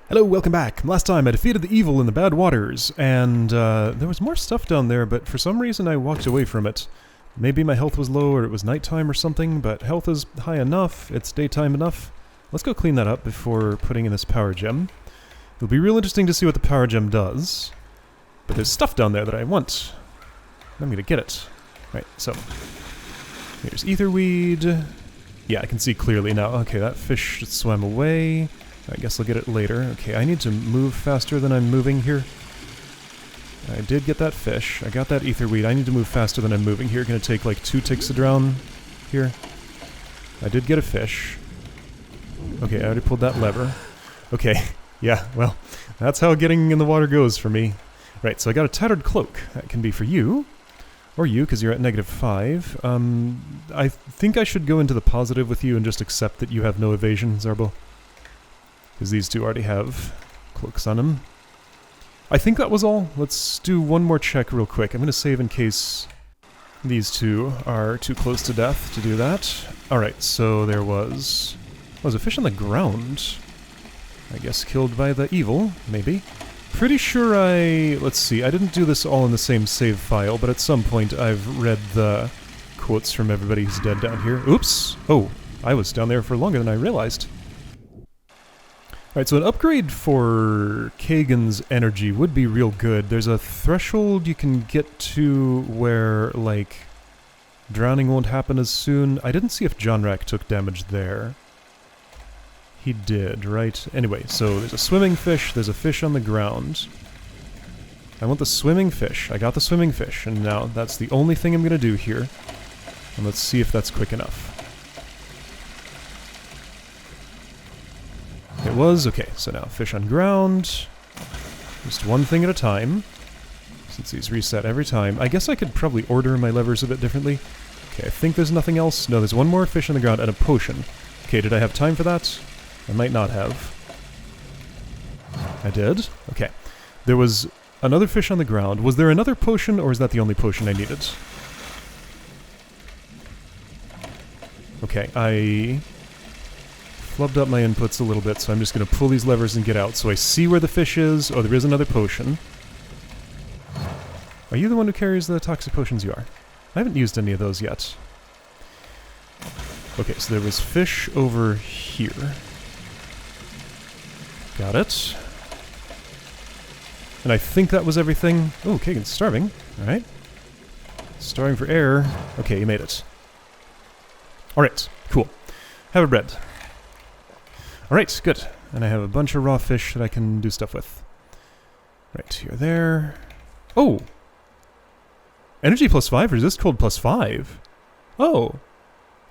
Hello, welcome back. Last time I defeated the evil in the bad waters, and there was more stuff down there, but for some reason I walked away from it. Maybe my health was low or it was nighttime or something, but health is high enough, it's daytime enough. Let's go clean that up before putting in this power gem. It'll be real interesting to see what the power gem does. But there's stuff down there that I want. I'm gonna get it. Right, so here's etherweed. Yeah, I can see clearly now. Okay, that fish swam away. I guess I'll get it later. Okay, I need to move faster than I'm moving here. I did get that fish. I got that etherweed. I need to move faster than I'm moving here. Gonna take like 2 ticks to drown here. I did get a fish. Okay, I already pulled that lever. Okay, yeah, well, that's how getting in the water goes for me. Right, so I got a tattered cloak. That can be for you. Or you, because you're at -5. I think I should go into the positive with you and just accept that you have no evasion, Zarbo. Because these two already have cloaks on them. I think that was all. Let's do one more check real quick. I'm going to save in case these two are too close to death to do that. Alright, so there was a fish on the ground. I guess killed by the evil, maybe. Pretty sure let's see, I didn't do this all in the same save file, but at some point I've read the quotes from everybody who's dead down here. Oops! Oh, I was down there for longer than I realized. Alright, so an upgrade for Kagan's energy would be real good. There's a threshold you can get to where, like, drowning won't happen as soon. I didn't see if Johnrak took damage there. He did, right? Anyway, so there's a swimming fish, there's a fish on the ground. I want the swimming fish. I got the swimming fish, and now that's the only thing I'm gonna do here. And let's see if that's quick enough. It was. Okay, so now fish on ground. Just one thing at a time. Since these reset every time. I guess I could probably order my levers a bit differently. Okay, I think there's nothing else. No, there's one more fish on the ground and a potion. Okay, did I have time for that? I might not have. I did? Okay. There was another fish on the ground. Was there another potion, or is that the only potion I needed? Okay, I flubbed up my inputs a little bit, so I'm just going to pull these levers and get out. So I see where the fish is. Oh, there is another potion. Are you the one who carries the toxic potions? You are. I haven't used any of those yet. Okay, so there was fish over here. Got it. And I think that was everything. Oh, Kagan's starving. Alright. Starving for air. Okay, you made it. Alright, cool. Have a bread. Alright, good. And I have a bunch of raw fish that I can do stuff with. Right, you're there. Oh! Energy +5, resist cold +5. Oh!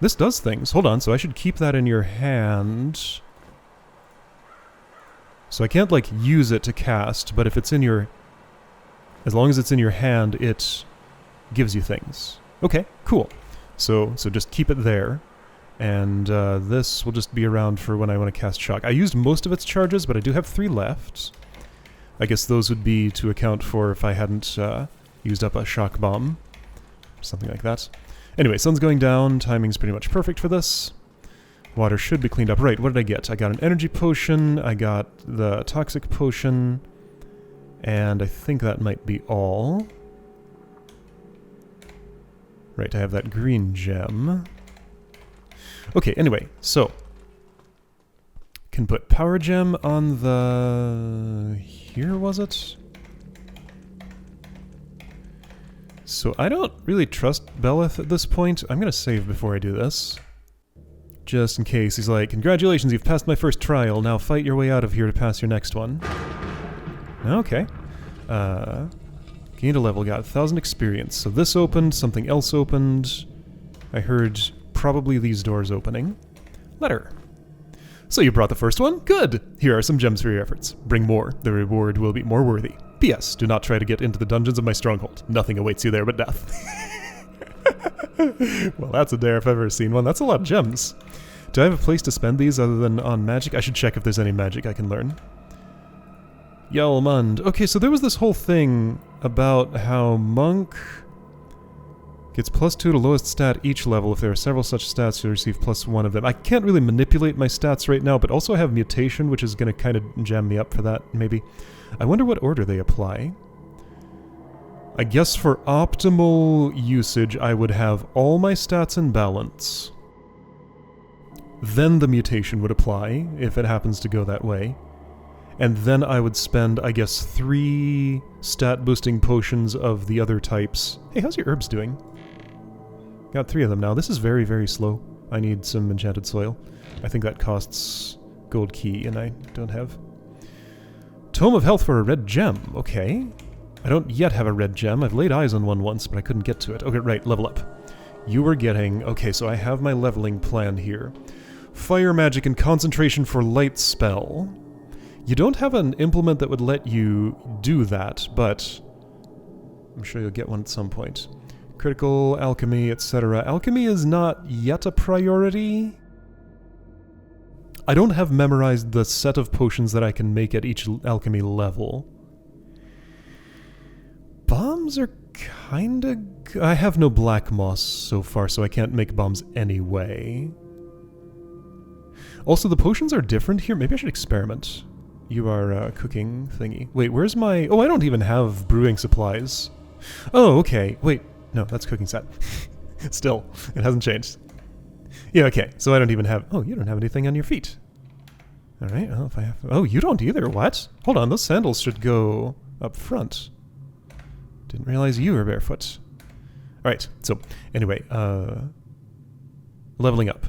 This does things. Hold on, so I should keep that in your hand. So I can't, like, use it to cast, but if it's in your... As long as it's in your hand, it gives you things. Okay, cool. So just keep it there. And this will just be around for when I want to cast Shock. I used most of its charges, but I do have 3 left. I guess those would be to account for if I hadn't used up a Shock Bomb. Something like that. Anyway, sun's going down. Timing's pretty much perfect for this. Water should be cleaned up. Right, what did I get? I got an energy potion, I got the toxic potion, and I think that might be all. Right, I have that green gem. Okay, anyway, so can put power gem on the... here, was it? So I don't really trust Belith at this point. I'm gonna save before I do this. Just in case. He's like, congratulations, you've passed my first trial, now fight your way out of here to pass your next one. Okay. Gained a level, got 1,000 experience. So this opened, something else opened. I heard probably these doors opening. Letter. So you brought the first one? Good! Here are some gems for your efforts. Bring more. The reward will be more worthy. P.S. Do not try to get into the dungeons of my stronghold. Nothing awaits you there but death. Well, that's a dare if I've ever seen one. That's a lot of gems. Do I have a place to spend these other than on magic? I should check if there's any magic I can learn. Yelmund. Okay, so there was this whole thing about how Monk Gets +2 to lowest stat each level. If there are several such stats, you'll receive +1 of them. I can't really manipulate my stats right now, but also I have mutation, which is going to kind of jam me up for that, maybe. I wonder what order they apply. I guess for optimal usage, I would have all my stats in balance. Then the mutation would apply, if it happens to go that way. And then I would spend, I guess, 3 stat-boosting potions of the other types. Hey, how's your herbs doing? Got 3 of them now. This is very, very slow. I need some enchanted soil. I think that costs gold key, and I don't have. Tome of Health for a red gem. Okay. I don't yet have a red gem. I've laid eyes on one once, but I couldn't get to it. Okay, right, level up. You were getting... Okay, so I have my leveling plan here. Fire magic and concentration for light spell. You don't have an implement that would let you do that, but I'm sure you'll get one at some point. Critical, alchemy, etc. Alchemy is not yet a priority. I don't have memorized the set of potions that I can make at each alchemy level. Bombs are kinda... I have no black moss so far, so I can't make bombs anyway. Also, the potions are different here. Maybe I should experiment. You are cooking thingy. Wait, where's my... Oh, I don't even have brewing supplies. Oh, okay. Wait, no, that's cooking set. Still, it hasn't changed. Yeah, okay, so I don't even have... Oh, you don't have anything on your feet. Alright, well, if I have... Oh, you don't either, what? Hold on, those sandals should go up front. Didn't realize you were barefoot. Alright, so, anyway, leveling up.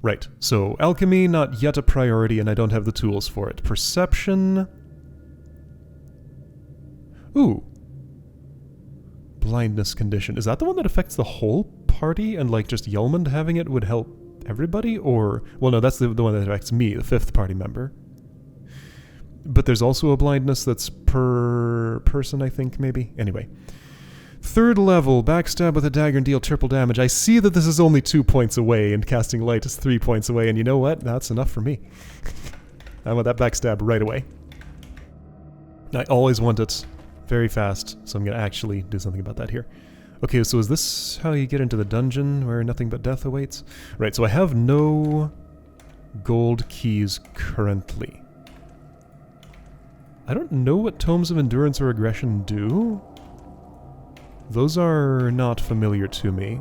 Right, so alchemy, not yet a priority, and I don't have the tools for it. Perception... Ooh. Blindness condition. Is that the one that affects the whole party, and like just Yelmund having it would help everybody? Or... Well, no, that's the one that affects me, the 5th party member. But there's also a blindness that's per person, I think, maybe? Anyway. 3rd level, backstab with a dagger and deal triple damage. I see that this is only 2 points away, and casting light is 3 points away, and you know what? That's enough for me. I want that backstab right away. I always want it very fast, so I'm going to actually do something about that here. Okay, so is this how you get into the dungeon where nothing but death awaits? Right, so I have no gold keys currently. I don't know what Tomes of Endurance or Aggression do. Those are not familiar to me.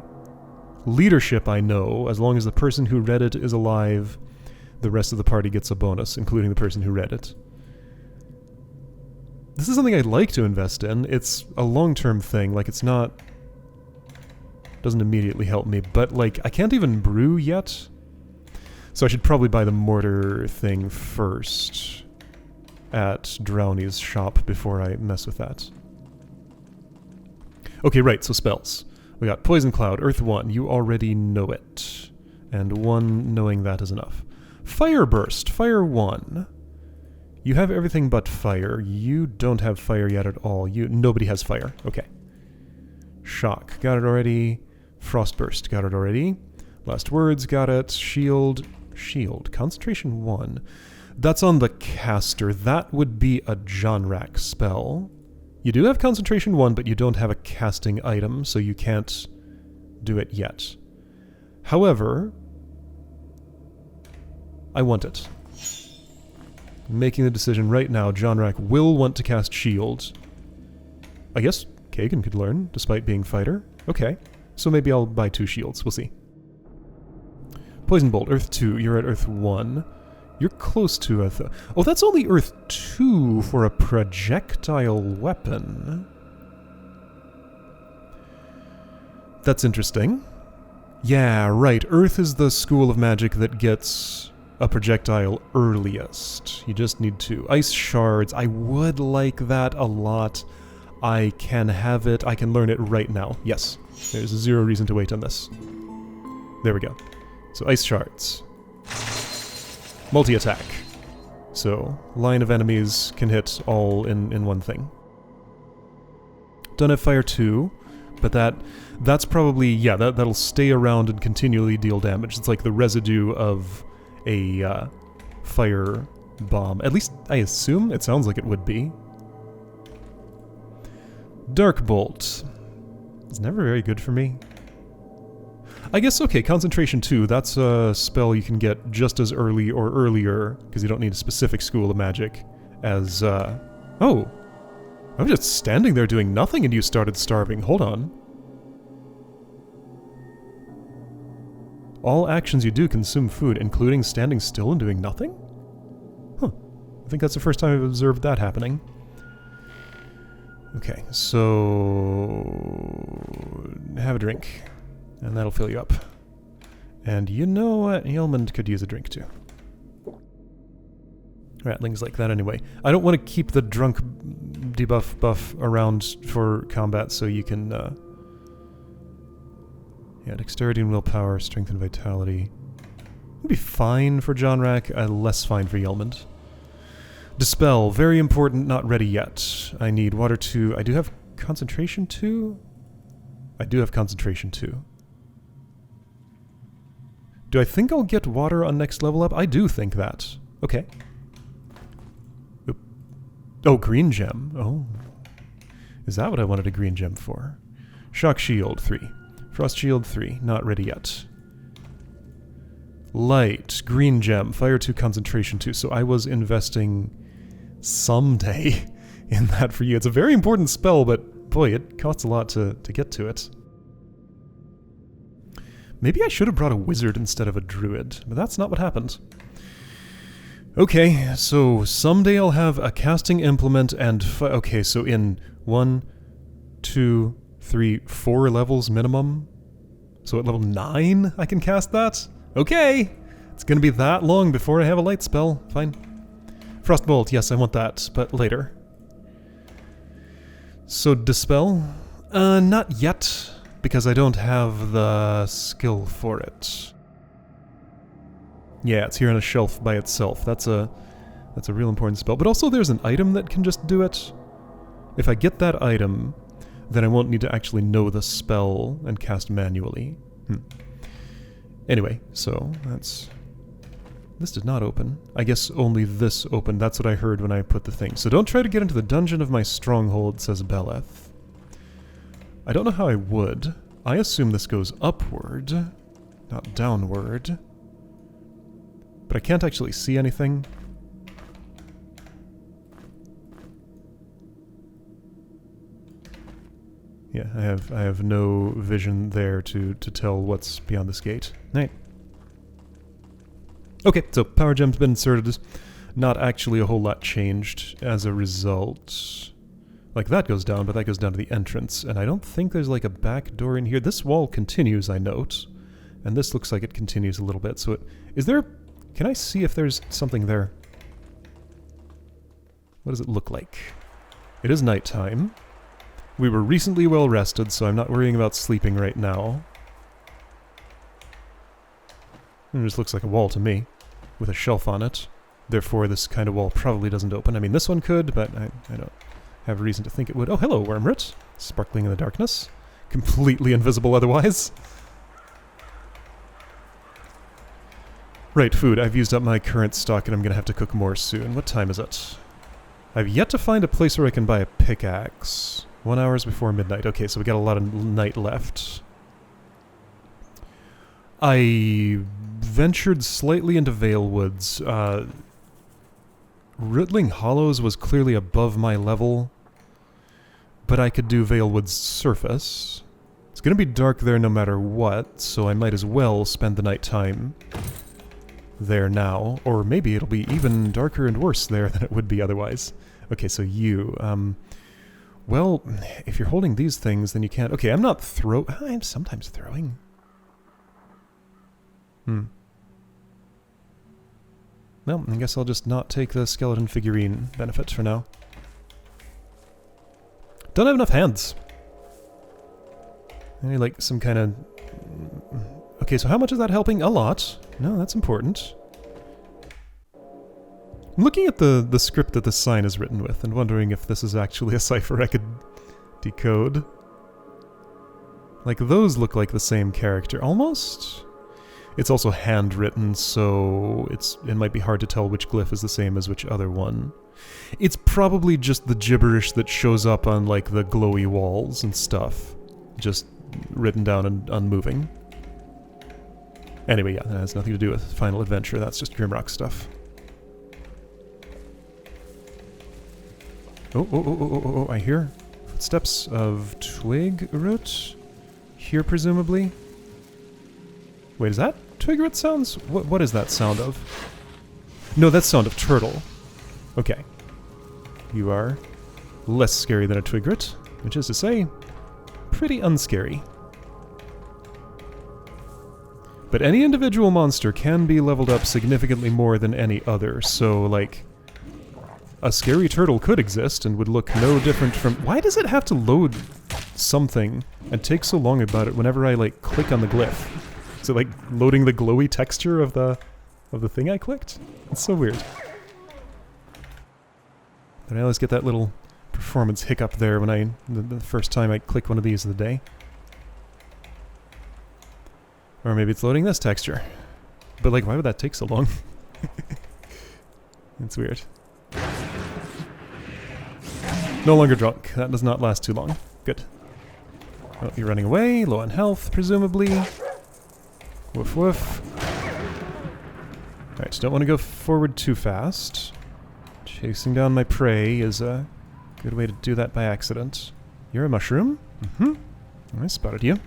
Leadership I know. As long as the person who read it is alive, the rest of the party gets a bonus, including the person who read it. This is something I'd like to invest in. It's a long-term thing. Like, it's not... Doesn't immediately help me, but, like, I can't even brew yet. So I should probably buy the mortar thing first at Drowny's shop before I mess with that. Okay, right, so spells. We got Poison Cloud, Earth 1, you already know it. And 1 knowing that is enough. Fire Burst, Fire 1. You have everything but fire. You don't have fire yet at all. Nobody has fire. Okay. Shock, got it already. Frost Burst, got it already. Last Words, got it. Shield, Concentration 1. That's on the caster. That would be a Jonrak spell. You do have Concentration 1, but you don't have a casting item, so you can't do it yet. However, I want it. I'm making the decision right now. Jonrak will want to cast Shield. I guess Kagan could learn, despite being fighter. Okay, so maybe I'll buy 2 shields. We'll see. Poison Bolt, Earth 2. You're at Earth 1. You're close to Earth... Oh, that's only Earth 2 for a projectile weapon. That's interesting. Yeah, right. Earth is the school of magic that gets a projectile earliest. You just need 2. Ice Shards. I would like that a lot. I can have it. I can learn it right now. Yes. There's 0 reason to wait on this. There we go. So Ice Shards. Multi-attack. So, line of enemies can hit all in one thing. Don't have Fire 2, but that's probably, yeah, that'll stay around and continually deal damage. It's like the residue of a fire bomb. At least, I assume it sounds like it would be. Dark Bolt. It's never very good for me. I guess, okay, Concentration 2, that's a spell you can get just as early or earlier, because you don't need a specific school of magic, as, oh! I was just standing there doing nothing and you started starving. Hold on. All actions you do consume food, including standing still and doing nothing? Huh. I think that's the first time I've observed that happening. Okay, so... have a drink. And that'll fill you up. And you know what? Yeomund could use a drink too. Ratling's like that anyway. I don't want to keep the drunk debuff buff around for combat, so you can, yeah, dexterity and willpower, strength and vitality. Would be fine for John Rack, less fine for Yeomund. Dispel, very important, not ready yet. I need water 2. I do have concentration 2? I do have concentration 2. Do I think I'll get water on next level up? I do think that. Okay. Oop. Oh, green gem. Oh. Is that what I wanted a green gem for? Shock shield 3. Frost shield 3. Not ready yet. Light. Green gem. Fire 2. Concentration 2. So I was investing someday in that for you. It's a very important spell, but boy, it costs a lot to get to it. Maybe I should have brought a wizard instead of a druid, but that's not what happened. Okay, so someday I'll have a casting implement and... okay, so in 1, 2, 3, 4 levels minimum? So at level 9 I can cast that? Okay! It's gonna be that long before I have a light spell. Fine. Frostbolt, yes, I want that, but later. So Dispel? Not yet. Because I don't have the skill for it. Yeah, it's here on a shelf by itself. That's a real important spell. But also there's an item that can just do it. If I get that item, then I won't need to actually know the spell and cast manually. Anyway, so that's... This did not open. I guess only this opened. That's what I heard when I put the thing. So don't try to get into the dungeon of my stronghold, says Beleth. I don't know how I would. I assume this goes upward, not downward. But I can't actually see anything. Yeah, I have no vision there to tell what's beyond this gate. Right. Okay, so power gem's been inserted. Not actually a whole lot changed as a result. Like, that goes down, but that goes down to the entrance, and I don't think there's, like, a back door in here. This wall continues, I note, and this looks like it continues a little bit, so it... Is there... Can I see if there's something there? What does it look like? It is nighttime. We were recently well rested, so I'm not worrying about sleeping right now. It just looks like a wall to me, with a shelf on it. Therefore, this kind of wall probably doesn't open. I mean, this one could, but I don't... have reason to think it would. Oh, hello, Wormrit. Sparkling in the darkness. Completely invisible otherwise. Right, food. I've used up my current stock and I'm gonna have to cook more soon. What time is it? I've yet to find a place where I can buy a pickaxe. 1 hour before midnight. Okay, so we got a lot of night left. I ventured slightly into Vale Woods. Riddling Hollows was clearly above my level, but I could do Valewood's surface. It's going to be dark there no matter what, so I might as well spend the night time there now, or maybe it'll be even darker and worse there than it would be otherwise. Okay, so you, well, if you're holding these things, then you can't... Okay, I'm not I'm sometimes throwing. Well, I guess I'll just not take the skeleton figurine benefit for now. Don't have enough hands. I need, like, some kind of... Okay, so how much is that helping? A lot. No, that's important. I'm looking at the script that this sign is written with and wondering if this is actually a cipher I could decode. Like, those look like the same character. Almost? It's also handwritten, so it might be hard to tell which glyph is the same as which other one. It's probably just the gibberish that shows up on, like, the glowy walls and stuff. Just written down and unmoving. Anyway, yeah, that has nothing to do with Final Adventure. That's just Grimrock stuff. Oh, I hear footsteps of twig root. Here, presumably. Wait, is that twig root sounds? What is that sound of? No, that's sound of turtle. Okay. You are less scary than a twig root, which is to say, pretty unscary. But any individual monster can be leveled up significantly more than any other, so, like, a scary turtle could exist and would look no different from... Why does it have to load something and take so long about it whenever I, like, click on the glyph? Is it, like, loading the glowy texture of the thing I clicked? It's so weird. But I always get that little performance hiccup there when the first time I click one of these of the day. Or maybe it's loading this texture. But, like, why would that take so long? It's weird. No longer drunk. That does not last too long. Good. Oh, you're running away. Low on health, presumably. Woof woof. Alright, don't want to go forward too fast. Chasing down my prey is a good way to do that by accident. You're a mushroom? Mm-hmm. I spotted you.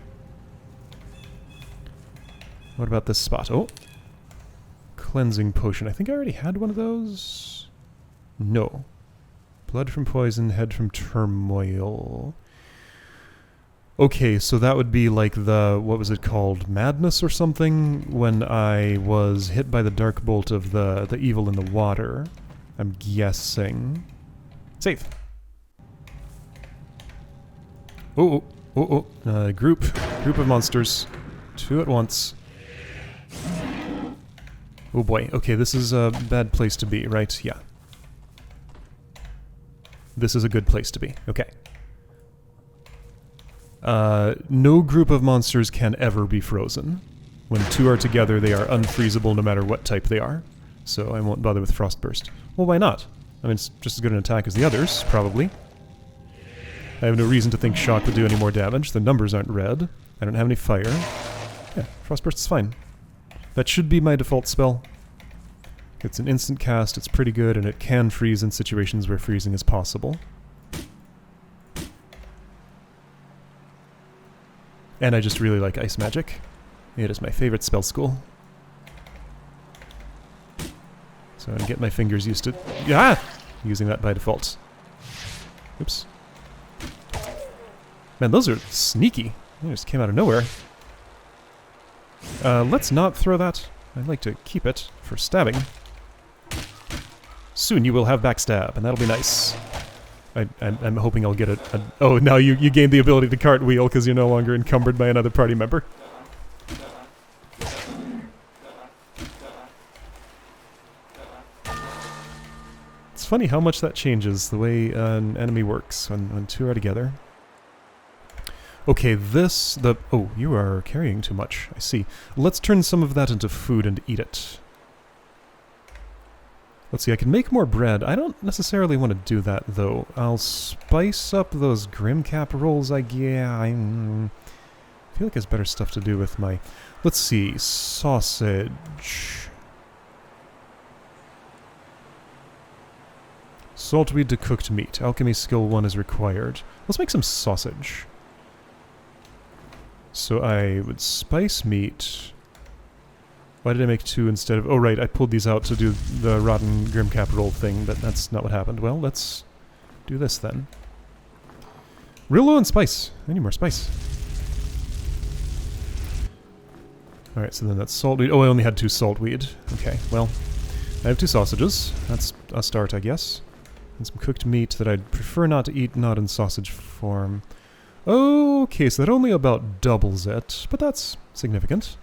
What about this spot? Oh. Cleansing potion. I think I already had one of those. No. Blood from poison, head from turmoil. Okay, so that would be like the, what was it called? Madness or something? When I was hit by the dark bolt of the evil in the water. I'm guessing. Safe. Group of monsters. 2 at once. Oh boy, okay, this is a bad place to be, right? Yeah. This is a good place to be. Okay. No group of monsters can ever be frozen. When 2 are together, they are unfreezable no matter what type they are. So I won't bother with Frostburst. Well, why not? I mean, it's just as good an attack as the others, probably. I have no reason to think Shock would do any more damage. The numbers aren't red. I don't have any fire. Yeah, Frostburst is fine. That should be my default spell. It's an instant cast, it's pretty good, and it can freeze in situations where freezing is possible. And I just really like ice magic. It is my favorite spell school. So I get my fingers used to... using that by default. Oops. Man, those are sneaky. They just came out of nowhere. Let's not throw that. I'd like to keep it for stabbing. Soon you will have backstab, and that'll be nice. I'm hoping I'll get a... Oh, now you gained the ability to cartwheel because you're no longer encumbered by another party member. It's funny how much that changes the way an enemy works when 2 are together. Okay, oh, you are carrying too much. I see. Let's turn some of that into food and eat it. Let's see, I can make more bread. I don't necessarily want to do that, though. I'll spice up those Grimcap rolls, I feel like there's better stuff to do with my... Let's see, sausage. Saltweed to cooked meat. Alchemy skill 1 is required. Let's make some sausage. So I would spice meat. Why did I make 2 instead of... Oh, right, I pulled these out to do the rotten Grimcap roll thing, but that's not what happened. Well, let's do this then. Real low on spice. I need more spice. Alright, so then that's saltweed. Oh, I only had 2 saltweed. Okay, well, I have 2 sausages. That's a start, I guess. And some cooked meat that I'd prefer not to eat, not in sausage form. Okay, so that only about doubles it, but that's significant.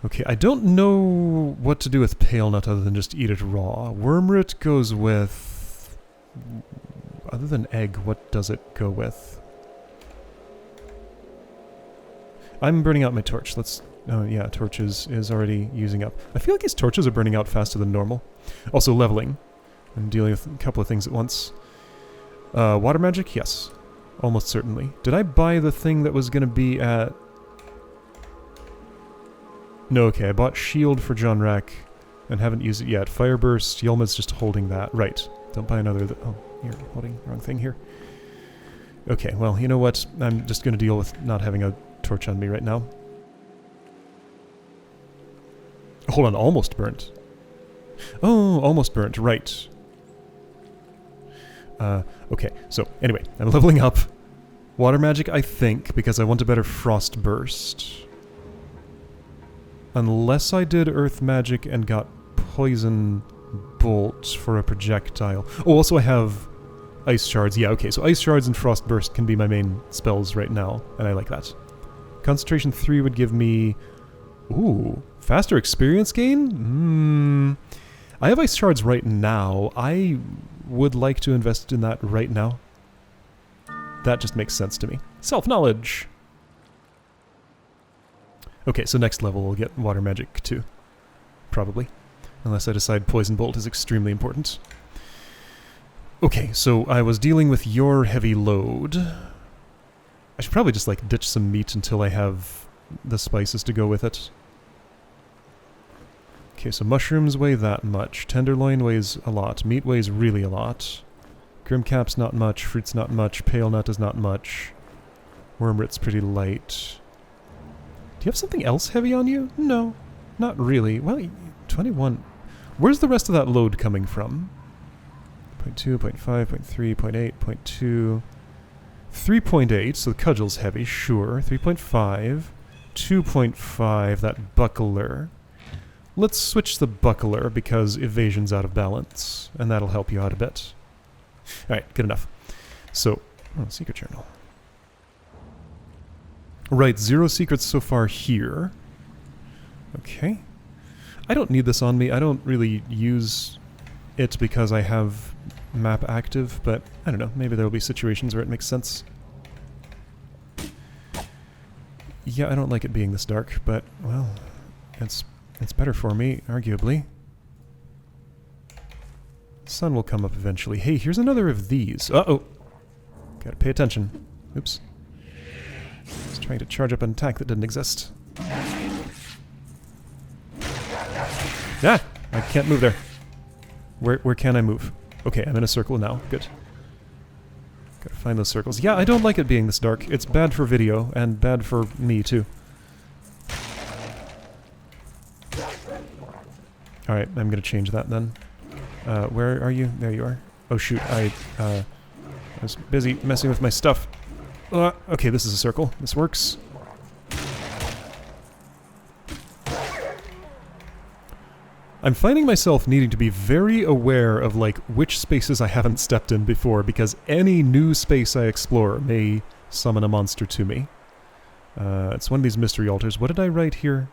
Okay, I don't know what to do with pale nut other than just eat it raw. Wormroot goes with... Other than egg, what does it go with? I'm burning out my torch. Let's... Oh yeah, torch is already using up. I feel like these torches are burning out faster than normal. Also leveling. I'm dealing with a couple of things at once. Water magic? Yes. Almost certainly. Did I buy the thing that was going to be at... No, okay, I bought Shield for John Rack and haven't used it yet. Fire Burst, Yelma's just holding that. Right. Don't buy another... oh, you're holding the wrong thing here. Okay, well, you know what? I'm just going to deal with not having a torch on me right now. Hold on, almost burnt. Oh, almost burnt, right. Okay, so, anyway, I'm leveling up. Water magic, I think, because I want a better frost burst. Unless I did earth magic and got poison bolt for a projectile. Oh, also I have ice shards. Yeah, okay, so ice shards and frost burst can be my main spells right now, and I like that. Concentration 3 would give me... ooh, faster experience gain? I have ice shards right now. I would like to invest in that right now. That just makes sense to me. Self-knowledge! Okay, so next level we'll get water magic too. Probably. Unless I decide poison bolt is extremely important. Okay, so I was dealing with your heavy load. I should probably just like ditch some meat until I have the spices to go with it. Okay, so mushrooms weigh that much. Tenderloin weighs a lot. Meat weighs really a lot. Grimcap's not much. Fruit's not much. Pale nut is not much. Wormrit's pretty light. Do you have something else heavy on you? No, not really. Well, 21. Where's the rest of that load coming from? 0.2, 0.5, 0.3, 0.8, 0.2... 3.8, so the cudgel's heavy, sure. 3.5, 2.5, that buckler. Let's switch the buckler because evasion's out of balance, and that'll help you out a bit. Alright, good enough. So, oh, secret journal. Right, 0 secrets so far here. Okay. I don't need this on me. I don't really use it because I have map active, but I don't know. Maybe there will be situations where it makes sense. Yeah, I don't like it being this dark, but, well, it's better for me, arguably. Sun will come up eventually. Hey, here's another of these. Uh-oh. Gotta pay attention. Oops. I was trying to charge up an attack that didn't exist. Ah! I can't move there. Where can I move? Okay, I'm in a circle now. Good. Gotta find those circles. Yeah, I don't like it being this dark. It's bad for video, and bad for me, too. Alright, I'm gonna change that then. Where are you? There you are. Oh shoot, I was busy messing with my stuff. Okay, this is a circle. This works. I'm finding myself needing to be very aware of, like, which spaces I haven't stepped in before, because any new space I explore may summon a monster to me. It's one of these mystery altars. What did I write here?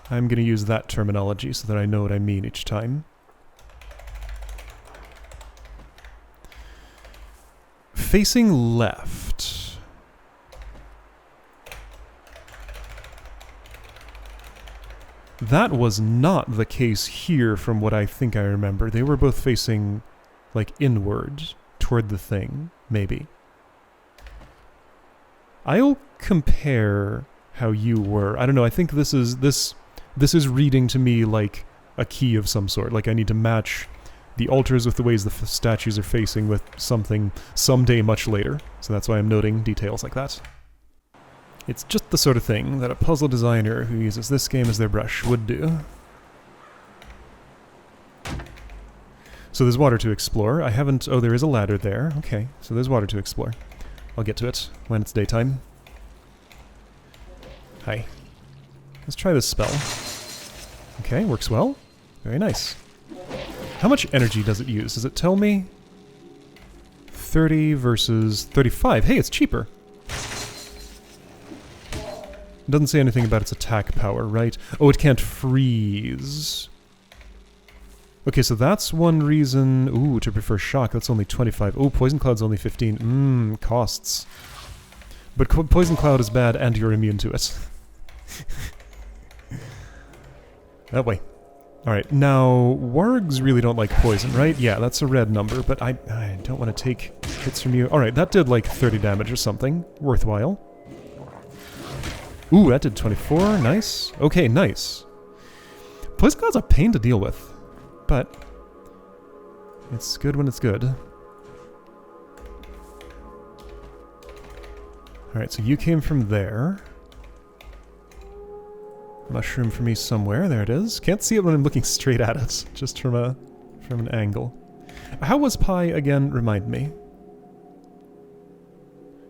I'm going to use that terminology so that I know what I mean each time. Facing left. That was not the case here from what I think I remember. They were both facing, like, inward toward the thing, maybe. I'll compare how you were. I don't know, I think this is reading to me like a key of some sort. Like I need to match the altars with the ways the statues are facing with something someday much later. So that's why I'm noting details like that. It's just the sort of thing that a puzzle designer who uses this game as their brush would do. So there's water to explore. I haven't... oh, there is a ladder there. Okay, so there's water to explore. I'll get to it when it's daytime. Hi. Let's try this spell. Okay, works well. Very nice. How much energy does it use? Does it tell me? 30 versus 35. Hey, it's cheaper. It doesn't say anything about its attack power, right? Oh, it can't freeze. Okay, so that's one reason... ooh, to prefer shock, that's only 25. Oh, Poison Cloud's only 15. Costs. But Poison Cloud is bad and you're immune to it. That way. Alright, now, wargs really don't like poison, right? Yeah, that's a red number, but I don't want to take Hits from you. Alright, that did like 30 damage or something. Worthwhile. Ooh, that did 24. Nice. Okay, nice. Poison Cloud's a pain to deal with, but it's good when it's good. Alright, so you came from there. Mushroom for me somewhere. There it is. Can't see it when I'm looking straight at it, just from an angle. How was pie again? Remind me.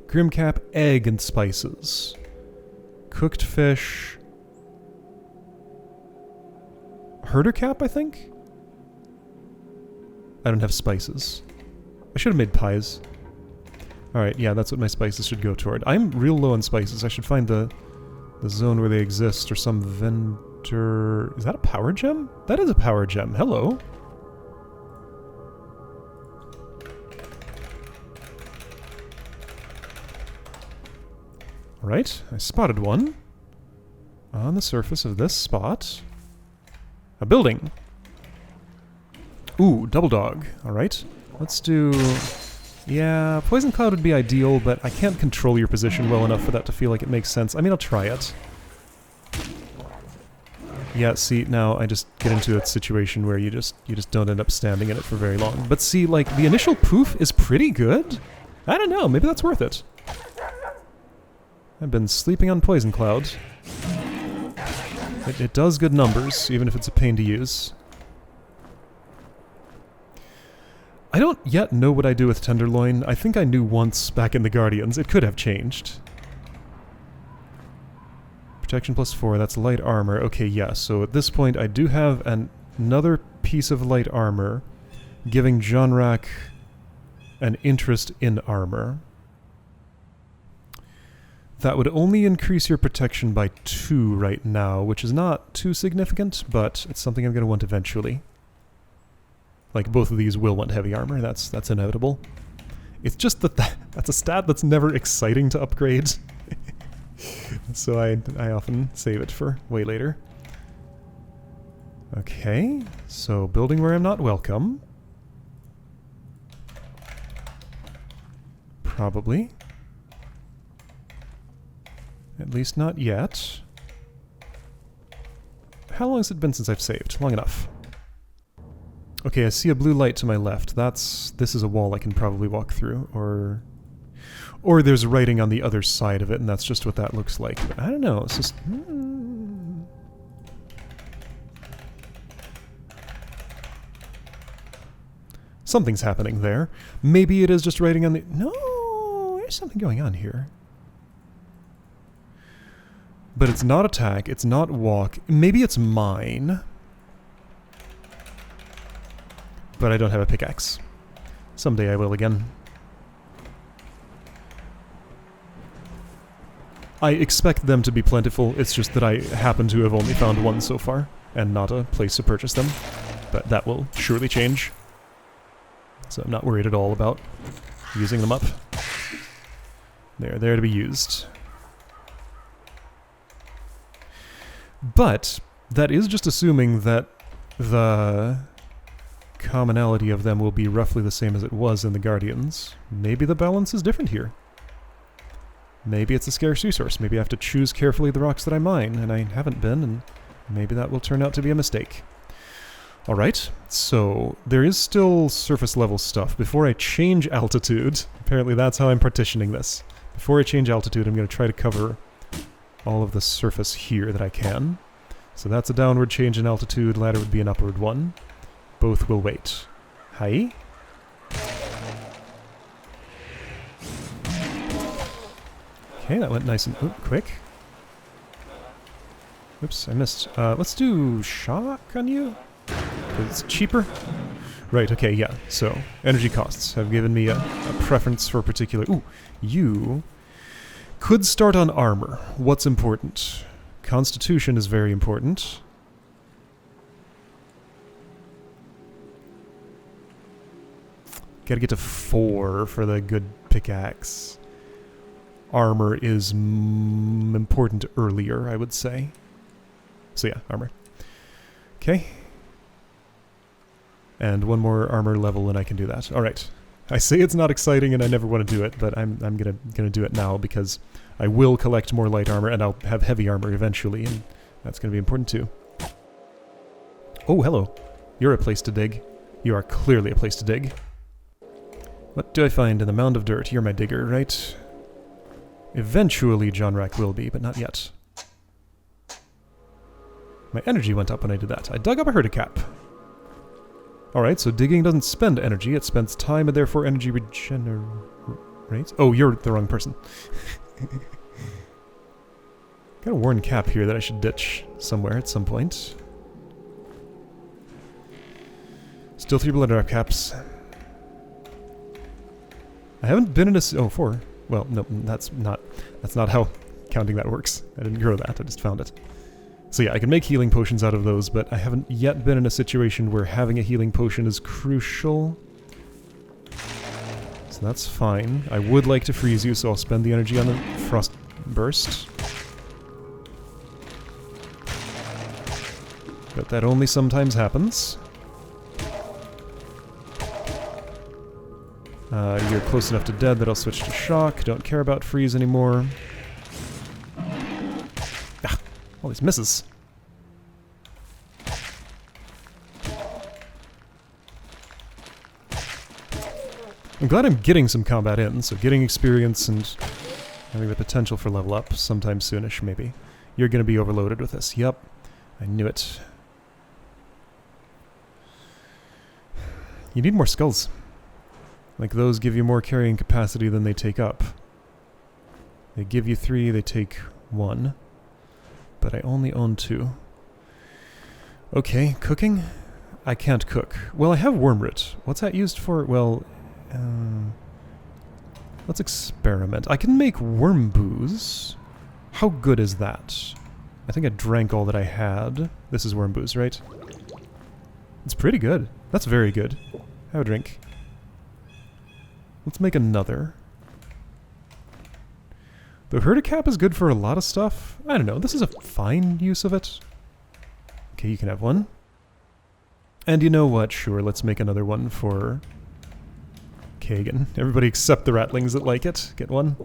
Grimcap, egg, and spices. Cooked fish. Herder cap, I think? I don't have spices. I should have made pies. Alright, yeah, that's what my spices should go toward. I'm real low on spices. I should find the zone where they exist, or some vendor... Is that a power gem? That is a power gem. Hello. Alright, I spotted one. On the surface of this spot. A building. Ooh, double dog. Alright, let's do... Yeah, Poison Cloud would be ideal, but I can't control your position well enough for that to feel like it makes sense. I mean, I'll try it. Yeah, see, now I just get into a situation where you just don't end up standing in it for very long. But see, like, the initial poof is pretty good. I don't know, maybe that's worth it. I've been sleeping on Poison Cloud. It does good numbers, even if it's a pain to use. I don't yet know what I do with Tenderloin. I think I knew once back in the Guardians. It could have changed. Protection +4, that's light armor. Okay, yeah, so at this point I do have another piece of light armor, giving Jonrak an interest in armor. That would only increase your protection by 2 right now, which is not too significant, but it's something I'm going to want eventually. Like, both of these will want heavy armor, that's inevitable. It's just that that's a stat that's never exciting to upgrade. So I often save it for way later. Okay, so building where I'm not welcome. Probably. At least not yet. How long has it been since I've saved? Long enough. Okay, I see a blue light to my left. This is a wall I can probably walk through, or there's writing on the other side of it, and that's just what that looks like. But I don't know, it's just... Something's happening there. Maybe it is just writing on the... No, there's something going on here. But it's not attack, it's not walk. Maybe it's mine. But I don't have a pickaxe. Someday I will again. I expect them to be plentiful, it's just that I happen to have only found one so far, and not a place to purchase them. But that will surely change. So I'm not worried at all about using them up. They're there to be used. But that is just assuming that the commonality of them will be roughly the same as it was in the Guardians. Maybe the balance is different here. Maybe it's a scarce resource. Maybe I have to choose carefully the rocks that I mine, and I haven't been, and maybe that will turn out to be a mistake. Alright, so there is still surface level stuff. Before I change altitude, apparently that's how I'm partitioning this. Before I change altitude, I'm going to try to cover all of the surface here that I can. So that's a downward change in altitude, ladder would be an upward one. Both will wait. Hi. Okay, that went nice and quick. Oops, I missed. Let's do shock on you? 'Cause it's cheaper? Right, okay, yeah. So, energy costs have given me a preference for particular... Ooh, you could start on armor. What's important? Constitution is very important. Gotta get to 4 for the good pickaxe. Armor is important earlier, I would say. So yeah, armor. Okay. And one more armor level and I can do that. Alright. I say it's not exciting and I never want to do it, but I'm gonna do it now because I will collect more light armor and I'll have heavy armor eventually, and that's gonna be important too. Oh, hello. You're a place to dig. You are clearly a place to dig. What do I find in the mound of dirt? You're my digger, right? Eventually John Rack will be, but not yet. My energy went up when I did that. I dug up a herdicap. Alright, so digging doesn't spend energy, it spends time and therefore energy regenerates. Oh, you're the wrong person. Got a worn cap here that I should ditch somewhere at some point. Still 3 blood drop caps. I haven't been in a... Oh, 4. Well, no, that's not how counting that works. I didn't grow that, I just found it. So yeah, I can make healing potions out of those, but I haven't yet been in a situation where having a healing potion is crucial. So that's fine. I would like to freeze you, so I'll spend the energy on the frost burst. But that only sometimes happens. You're close enough to dead that I'll switch to shock. Don't care about freeze anymore. Ah, all these misses. I'm glad I'm getting some combat in, so getting experience and having the potential for level up sometime soonish, maybe. You're gonna be overloaded with this. Yep, I knew it. You need more skulls. Like, those give you more carrying capacity than they take up. They give you 3, they take 1. But I only own 2. Okay, cooking? I can't cook. Well, I have wormroot. What's that used for? Well, let's experiment. I can make worm booze. How good is that? I think I drank all that I had. This is worm booze, right? It's pretty good. That's very good. Have a drink. Let's make another. The herdicap is good for a lot of stuff. I don't know, this is a fine use of it. Okay, you can have one. And you know what? Sure, let's make another one for Kagan. Everybody except the ratlings that like it. Get one.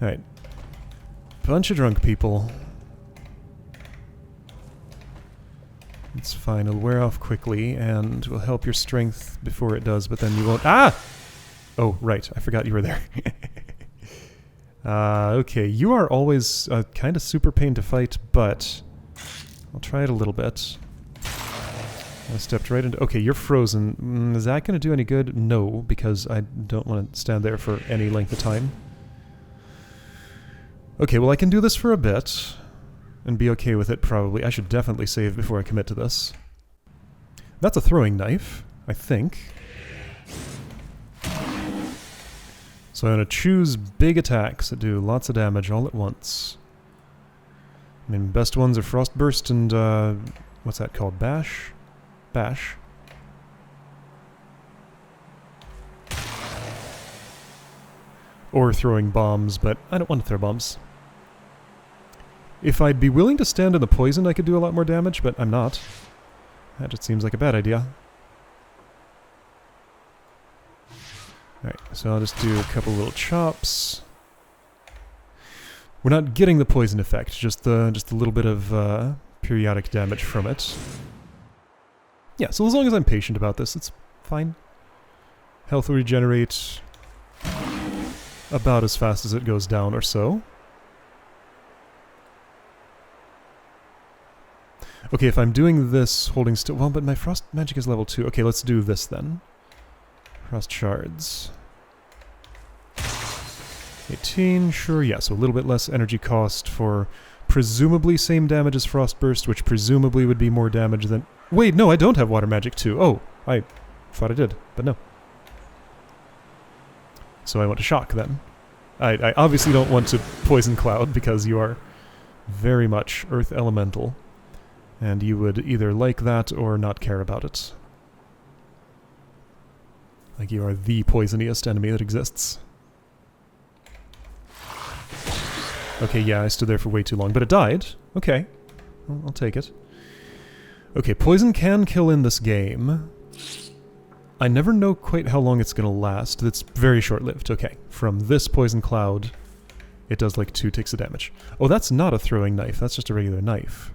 Alright. Bunch of drunk people. It's fine, it'll wear off quickly, and will help your strength before it does, but then you won't— Ah! Oh, right, I forgot you were there. Okay, you are always kind of super pain to fight, but I'll try it a little bit. I stepped right into— Okay, you're frozen. Is that going to do any good? No, because I don't want to stand there for any length of time. Okay, well I can do this for a bit. And be okay with it, probably. I should definitely save before I commit to this. That's a throwing knife, I think. So I'm going to choose big attacks that do lots of damage all at once. I mean, best ones are Frost Burst and, what's that called? Bash? Bash. Or throwing bombs, but I don't want to throw bombs. If I'd be willing to stand in the poison, I could do a lot more damage, but I'm not. That just seems like a bad idea. Alright, so I'll just do a couple little chops. We're not getting the poison effect, just a little bit of periodic damage from it. Yeah, so as long as I'm patient about this, it's fine. Health will regenerate about as fast as it goes down or so. Okay, if I'm doing this holding still— Well, but my frost magic is level 2. Okay, let's do this then. Frost shards. 18, sure, yeah, so a little bit less energy cost for presumably same damage as Frost Burst, which presumably would be more damage than— Wait, no, I don't have water magic too. Oh, I thought I did, but no. So I want to shock then. I obviously don't want to poison cloud because you are very much earth elemental. And you would either like that or not care about it. Like you are the poisoniest enemy that exists. Okay, yeah, I stood there for way too long, but it died. Okay, I'll take it. Okay, poison can kill in this game. I never know quite how long it's going to last. It's very short-lived. Okay, from this poison cloud, it does like 2 ticks of damage. Oh, that's not a throwing knife. That's just a regular knife.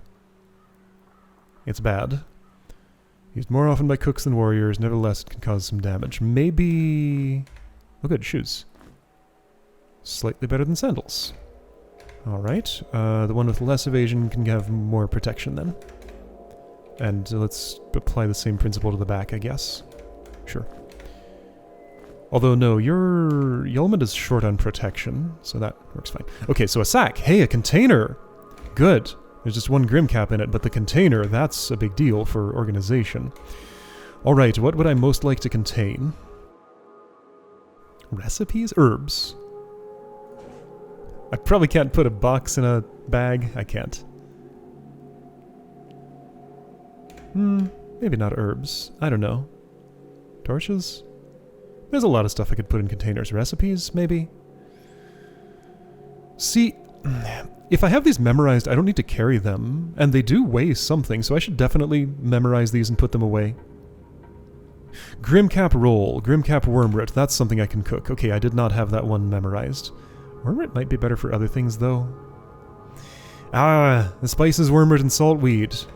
It's bad. Used more often by cooks than warriors. Nevertheless, it can cause some damage. Maybe... Oh, good. Shoes. Slightly better than sandals. Alright. The one with less evasion can have more protection then. And let's apply the same principle to the back, I guess. Sure. Although, no, your element is short on protection, so that works fine. Okay, so a sack. Hey, a container! Good. There's just 1 Grim Cap in it, but the container, that's a big deal for organization. Alright, what would I most like to contain? Recipes? Herbs. I probably can't put a box in a bag. I can't. Maybe not herbs. I don't know. Torches? There's a lot of stuff I could put in containers. Recipes, maybe? See, if I have these memorized, I don't need to carry them, and they do weigh something, so I should definitely memorize these and put them away. Grimcap roll, Grimcap wormroot, that's something I can cook. Okay, I did not have that one memorized. Wormroot might be better for other things, though. Ah, the spices, wormroot, and saltweed.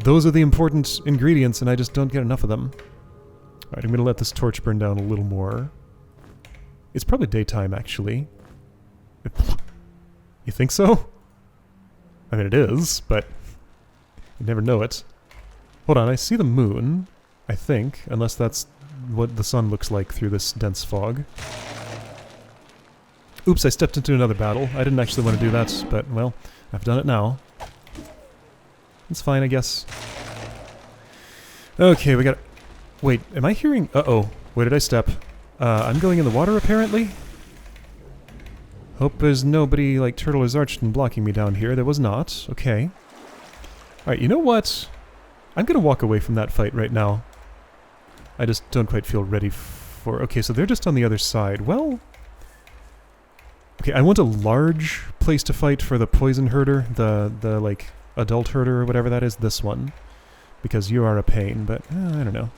Those are the important ingredients, and I just don't get enough of them. Alright, I'm going to let this torch burn down a little more. It's probably daytime, actually. You think so? I mean, it is, but you never know it. Hold on, I see the moon, I think, unless that's what the sun looks like through this dense fog. Oops, I stepped into another battle. I didn't actually want to do that, but, well, I've done it now. It's fine, I guess. Okay, we got... Wait, am I hearing... Uh-oh. Where did I step? I'm going in the water, apparently? Hope there's nobody like Turtle or Zarchton blocking me down here. There was not. Okay. Alright, you know what? I'm gonna walk away from that fight right now. I just don't quite feel ready for... Okay, so they're just on the other side. Well... Okay, I want a large place to fight for the poison herder, the like, adult herder or whatever that is, this one. Because you are a pain, but I don't know.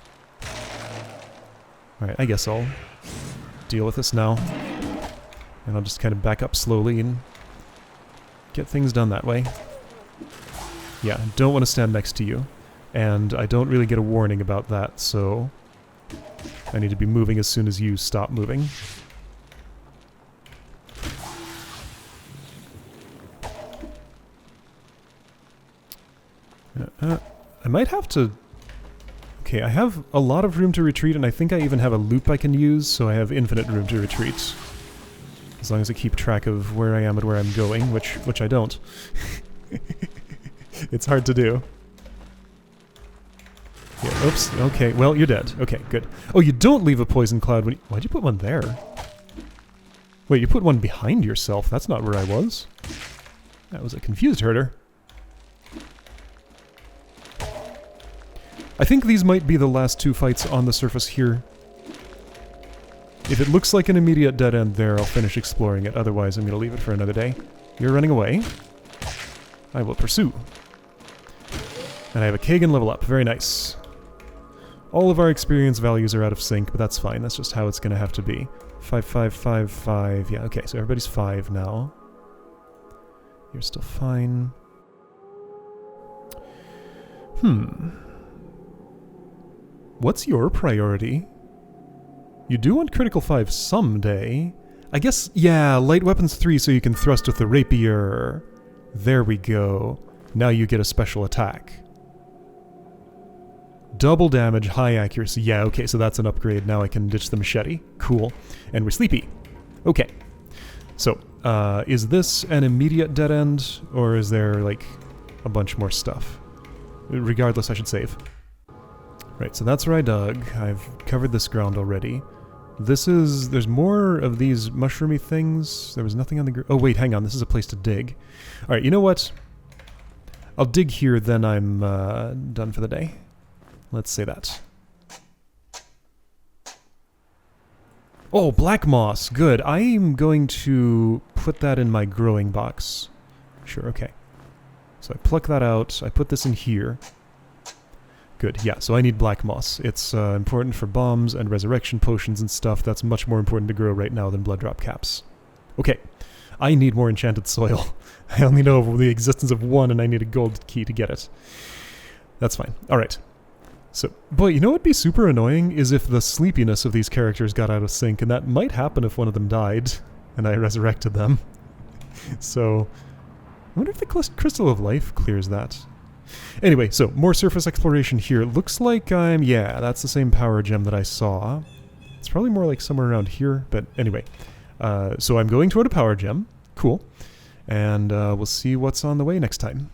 Alright, I guess I'll deal with this now. And I'll just kind of back up slowly and get things done that way. Yeah, don't want to stand next to you. And I don't really get a warning about that, so... I need to be moving as soon as you stop moving. I might have to... Okay, I have a lot of room to retreat, and I think I even have a loop I can use, so I have infinite room to retreat. As long as I keep track of where I am and where I'm going, which I don't. It's hard to do. Yeah, oops, okay, well, you're dead. Okay, good. Oh, you don't leave a poison cloud when you... Why'd you put one there? Wait, you put one behind yourself. That's not where I was. That was a confused herder. I think these might be the last 2 fights on the surface here. If it looks like an immediate dead end there, I'll finish exploring it. Otherwise, I'm going to leave it for another day. You're running away. I will pursue. And I have a Kagan level up. Very nice. All of our experience values are out of sync, but that's fine. That's just how it's going to have to be. 5, 5, 5, 5. Yeah, okay, so everybody's 5 now. You're still fine. What's your priority? You do want critical 5 someday. I guess, yeah, light weapons 3 so you can thrust with the rapier. There we go. Now you get a special attack. Double damage, high accuracy. Yeah, okay, so that's an upgrade. Now I can ditch the machete. Cool. And we're sleepy. Okay. So, is this an immediate dead end, or is there, like, a bunch more stuff? Regardless, I should save. Right, so that's where I dug. I've covered this ground already. This is... There's more of these mushroomy things. There was nothing on the... Oh, wait, hang on. This is a place to dig. Alright, you know what? I'll dig here, then I'm done for the day. Let's say that. Oh, black moss. Good. I'm going to put that in my growing box. Sure, okay. So I pluck that out. I put this in here. Good, yeah, so I need black moss. It's important for bombs and resurrection potions and stuff. That's much more important to grow right now than blood drop caps. Okay, I need more enchanted soil. I only know of the existence of one, and I need a gold key to get it. That's fine. Alright. So, boy, you know what would be super annoying is if the sleepiness of these characters got out of sync, and that might happen if one of them died, and I resurrected them. So, I wonder if the Crystal of Life clears that. Anyway, so, more surface exploration here. Looks like yeah, that's the same power gem that I saw. It's probably more like somewhere around here, but anyway. So I'm going toward a power gem. Cool. And we'll see what's on the way next time.